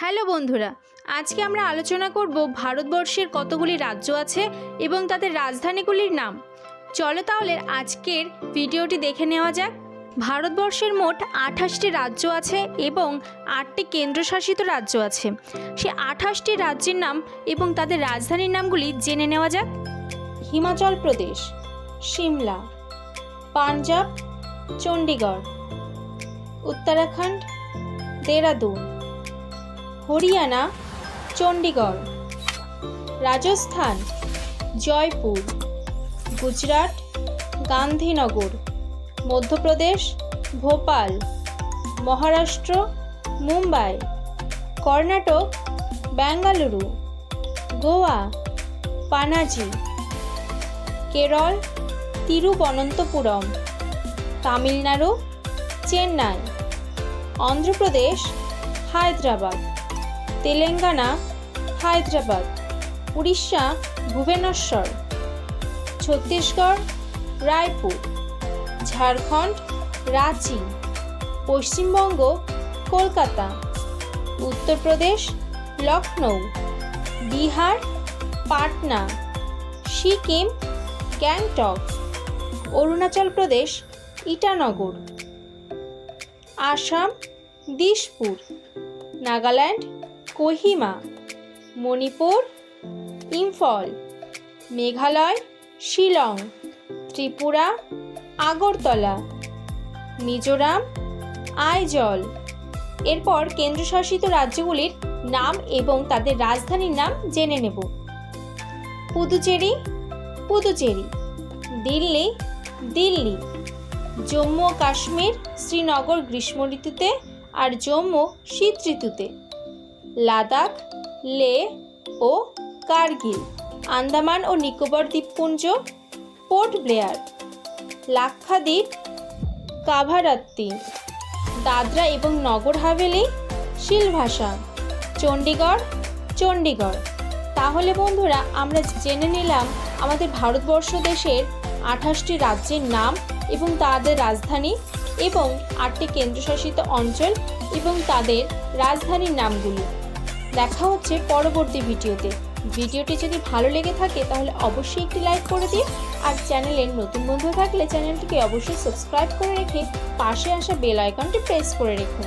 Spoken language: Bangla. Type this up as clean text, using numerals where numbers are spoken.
হ্যালো বন্ধুরা, আজকে আমরা আলোচনা করব ভারতবর্ষের কতগুলি রাজ্য আছে এবং তাদের রাজধানীগুলির নাম। চলো তাহলে আজকের ভিডিওটি দেখে নেওয়া যাক। ভারতবর্ষের মোট 28টি রাজ্য আছে এবং 8টি কেন্দ্রশাসিত রাজ্য আছে। সে 28টি রাজ্যের নাম এবং তাদের রাজধানীর নামগুলি জেনে নেওয়া যাক। হিমাচল প্রদেশ, সিমলা। পাঞ্জাব, চণ্ডীগড়। উত্তরাখণ্ড, দেরাদুন। হরিয়ানা, চণ্ডীগড়। রাজস্থান, জয়পুর। গুজরাট, গান্ধীনগর। মধ্যপ্রদেশ, ভোপাল। মহারাষ্ট্র, মুম্বাই। কর্ণাটক, বেঙ্গালুরু। গোয়া, পানাজি। কেরল, তিরুবনন্তপুরম। তামিলনাড়ু, চেন্নাই। অন্ধ্রপ্রদেশ, হায়দ্রাবাদ। তেলেঙ্গানা, হায়দ্রাবাদ। উড়িষ্যা, ভুবনেশ্বর। ছত্তিশগড়, রায়পুর। ঝাড়খণ্ড, রাঁচি। পশ্চিমবঙ্গ, কলকাতা। উত্তরপ্রদেশ, লখনৌ। বিহার, পাটনা। সিকিম, গ্যাংটক। অরুণাচল প্রদেশ, ইটানগর। আসাম, দিশপুর। নাগাল্যান্ড, কোহিমা। মণিপুর, ইম্ফল। মেঘালয়, শিলং। ত্রিপুরা, আগরতলা। মিজোরাম, আইজল। এরপর কেন্দ্রশাসিত রাজ্যগুলির নাম এবং তাদের রাজধানীর নাম জেনে নেব। পুদুচেরি, পুদুচেরি। দিল্লি, দিল্লি। জম্মু ও কাশ্মীর, শ্রীনগর গ্রীষ্ম ঋতুতে আর জম্মু শীত ঋতুতে। লাদাখ, লে ও কার্গিল। আন্দামান ও নিকোবর দ্বীপপুঞ্জ, পোর্ট ব্লেয়ার। লাক্ষাদ্বীপ, কাভারাত্তি। দাদরা এবং নগর হাভেলি, সিলভাসা। চণ্ডীগড়, চণ্ডীগড়। তাহলে বন্ধুরা, আমরা জেনে নিলাম আমাদের ভারতবর্ষ দেশের 28টি রাজ্যের নাম এবং তাদের রাজধানী এবং 8টি কেন্দ্রশাসিত অঞ্চল এবং তাদের রাজধানীর নামগুলি। দেখা হচ্ছে পরবর্তী ভিডিওতে। ভিডিওটি যদি ভালো লেগে থাকে তাহলে অবশ্যই একটি লাইক করে দিন, আর চ্যানেলের নতুন বন্ধু থাকলে চ্যানেলটিকে অবশ্যই সাবস্ক্রাইব করে রেখে পাশে আসা বেল আইকনটি প্রেস করে রেখুন।